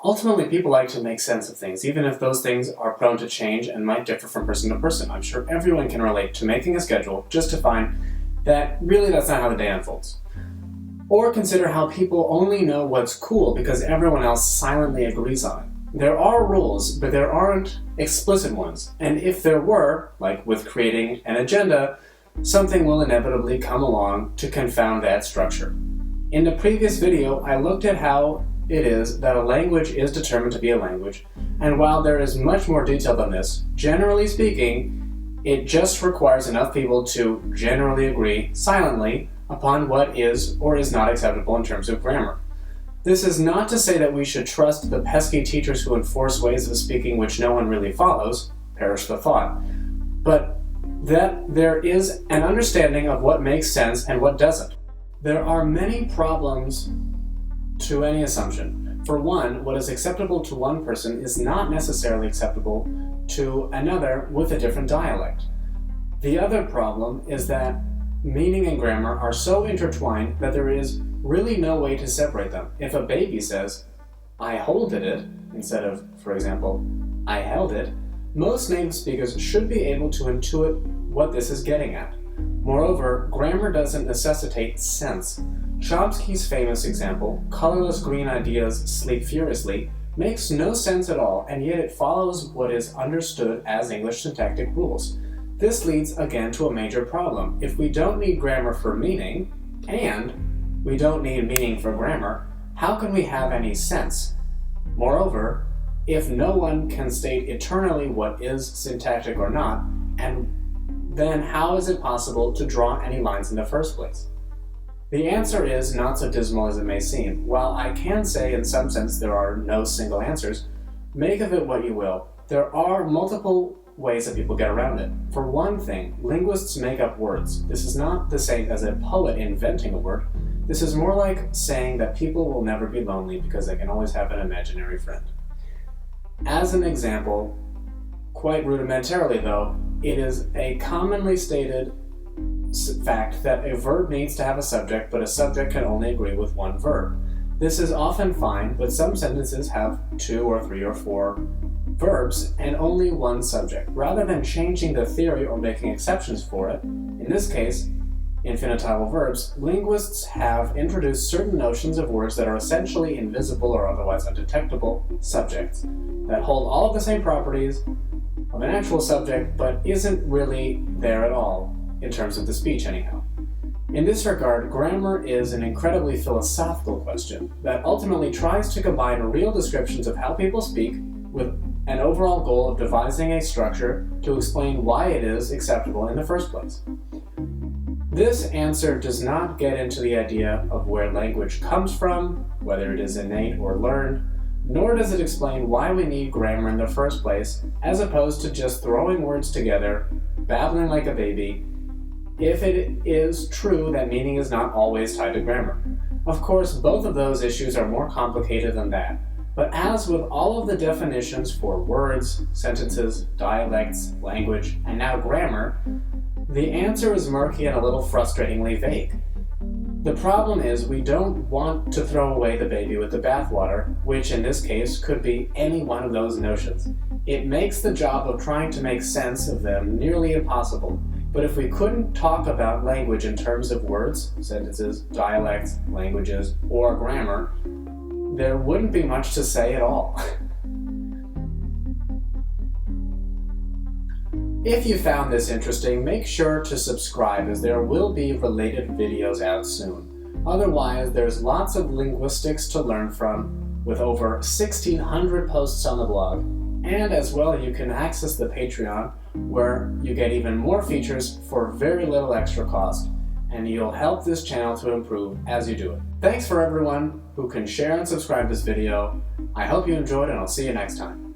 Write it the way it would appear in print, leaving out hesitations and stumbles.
Ultimately, people like to make sense of things, even if those things are prone to change and might differ from person to person. I'm sure everyone can relate to making a schedule just to find that really that's not how the day unfolds. Or consider how people only know what's cool because everyone else silently agrees on it. There are rules, but there aren't explicit ones. And if there were, like with creating an agenda, something will inevitably come along to confound that structure. In the previous video, I looked at how it is that a language is determined to be a language, and while there is much more detail than this, generally speaking, it just requires enough people to generally agree, silently, upon what is or is not acceptable in terms of grammar. This is not to say that we should trust the pesky teachers who enforce ways of speaking which no one really follows, perish the thought, but that there is an understanding of what makes sense and what doesn't. There are many problems to any assumption. For one, what is acceptable to one person is not necessarily acceptable to another with a different dialect. The other problem is that meaning and grammar are so intertwined that there is really no way to separate them. If a baby says, "I holded it," instead of, for example, "I held it," most native speakers should be able to intuit what this is getting at. Moreover, grammar doesn't necessitate sense. Chomsky's famous example, "Colorless green ideas sleep furiously," makes no sense at all, and yet it follows what is understood as English syntactic rules. This leads again to a major problem. If we don't need grammar for meaning, and we don't need meaning for grammar, how can we have any sense? Moreover, if no one can state eternally what is syntactic or not, and then how is it possible to draw any lines in the first place? The answer is not so dismal as it may seem. While I can say in some sense there are no single answers, make of it what you will. There are multiple ways that people get around it. For one thing, linguists make up words. This is not the same as a poet inventing a word. This is more like saying that people will never be lonely because they can always have an imaginary friend. As an example, quite rudimentarily though, it is a commonly stated fact that a verb needs to have a subject, but a subject can only agree with one verb. This is often fine, but some sentences have 2 or 3 or 4 verbs and only one subject. Rather than changing the theory or making exceptions for it, in this case, infinitival verbs, linguists have introduced certain notions of words that are essentially invisible or otherwise undetectable subjects that hold all of the same properties of an actual subject, but isn't really there at all, in terms of the speech anyhow. In this regard, grammar is an incredibly philosophical question that ultimately tries to combine real descriptions of how people speak with an overall goal of devising a structure to explain why it is acceptable in the first place. This answer does not get into the idea of where language comes from, whether it is innate or learned, nor does it explain why we need grammar in the first place, as opposed to just throwing words together, babbling like a baby, if it is true that meaning is not always tied to grammar. Of course, both of those issues are more complicated than that, but as with all of the definitions for words, sentences, dialects, language, and now grammar, the answer is murky and a little frustratingly vague. The problem is we don't want to throw away the baby with the bathwater, which in this case could be any one of those notions. It makes the job of trying to make sense of them nearly impossible. But if we couldn't talk about language in terms of words, sentences, dialects, languages, or grammar, there wouldn't be much to say at all. If you found this interesting, make sure to subscribe as there will be related videos out soon. Otherwise, there's lots of linguistics to learn from, with over 1,600 posts on the blog. And as well, you can access the Patreon, where you get even more features for very little extra cost, and you'll help this channel to improve as you do it. Thanks for everyone who can share and subscribe this video. I hope you enjoyed, and I'll see you next time.